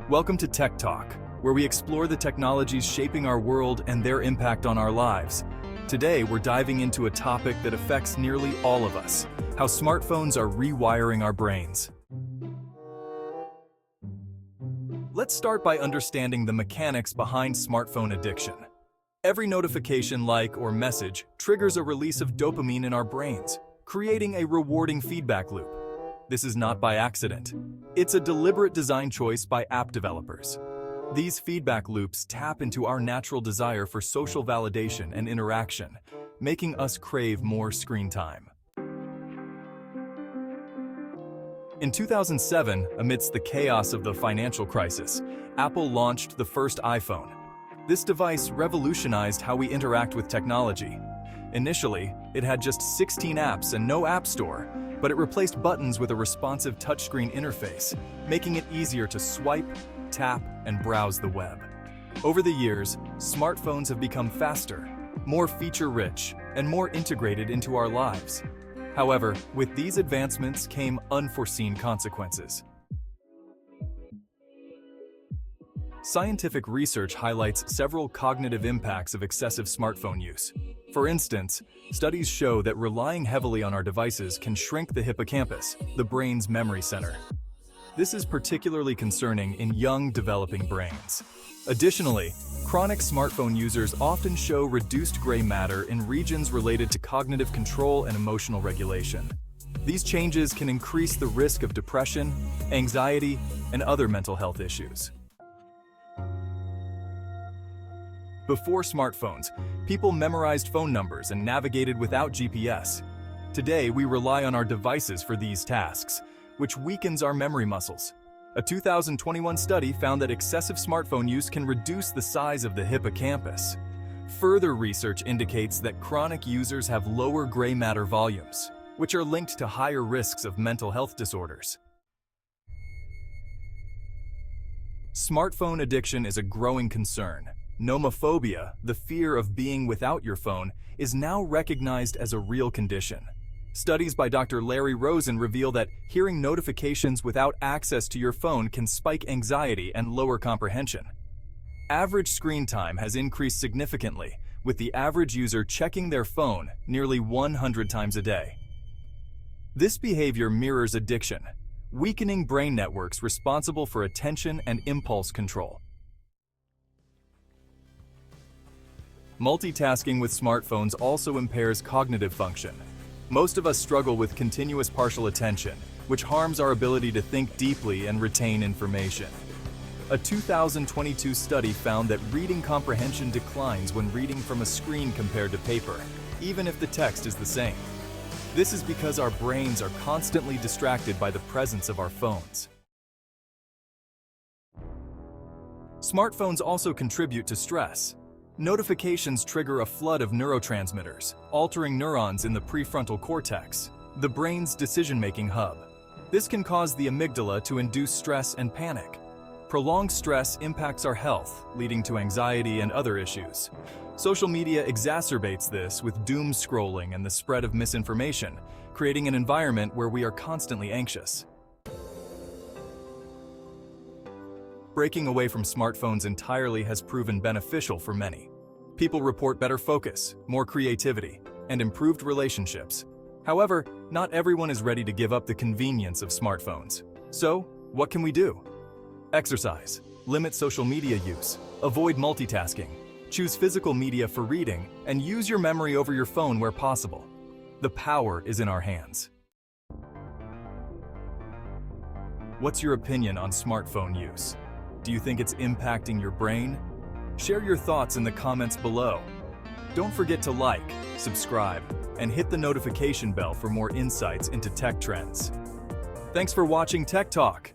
Welcome to Tech Talk, where we explore the technologies shaping our world and their impact on our lives. Today, we're diving into a topic that affects nearly all of us: how smartphones are rewiring our brains. Let's start by understanding the mechanics behind smartphone addiction. Every notification, like, or message triggers a release of dopamine in our brains, creating a rewarding feedback loop. This is not by accident. It's a deliberate design choice by app developers. These feedback loops tap into our natural desire for social validation and interaction, making us crave more screen time. In 2007, amidst the chaos of the financial crisis, Apple launched the first iPhone. This device revolutionized how we interact with technology. Initially, it had just 16 apps and no app store, but it replaced buttons with a responsive touchscreen interface, making it easier to swipe, tap, and browse the web. Over the years, smartphones have become faster, more feature-rich, and more integrated into our lives. However, with these advancements came unforeseen consequences. Scientific research highlights several cognitive impacts of excessive smartphone use. For instance, studies show that relying heavily on our devices can shrink the hippocampus, the brain's memory center. This is particularly concerning in young, developing brains. Additionally, chronic smartphone users often show reduced gray matter in regions related to cognitive control and emotional regulation. These changes can increase the risk of depression, anxiety, and other mental health issues. Before smartphones, people memorized phone numbers and navigated without GPS. Today, we rely on our devices for these tasks, which weakens our memory muscles. A 2021 study found that excessive smartphone use can reduce the size of the hippocampus. Further research indicates that chronic users have lower gray matter volumes, which are linked to higher risks of mental health disorders. Smartphone addiction is a growing concern. Nomophobia, the fear of being without your phone, is now recognized as a real condition. Studies by Dr. Larry Rosen reveal that hearing notifications without access to your phone can spike anxiety and lower comprehension. Average screen time has increased significantly, with the average user checking their phone nearly 100 times a day. This behavior mirrors addiction, weakening brain networks responsible for attention and impulse control. Multitasking with smartphones also impairs cognitive function. Most of us struggle with continuous partial attention, which harms our ability to think deeply and retain information. A 2022 study found that reading comprehension declines when reading from a screen compared to paper, even if the text is the same. This is because our brains are constantly distracted by the presence of our phones. Smartphones also contribute to stress. Notifications trigger a flood of neurotransmitters, altering neurons in the prefrontal cortex, the brain's decision-making hub. This can cause the amygdala to induce stress and panic. Prolonged stress impacts our health, leading to anxiety and other issues. Social media exacerbates this with doom scrolling and the spread of misinformation, creating an environment where we are constantly anxious. Breaking away from smartphones entirely has proven beneficial for many. People report better focus, more creativity, and improved relationships. However, not everyone is ready to give up the convenience of smartphones. So, what can we do? Exercise, limit social media use, avoid multitasking, choose physical media for reading, and use your memory over your phone where possible. The power is in our hands. What's your opinion on smartphone use? Do you think it's impacting your brain? Share your thoughts in the comments below. Don't forget to like, subscribe, and hit the notification bell for more insights into tech trends. Thanks for watching Tech Talk.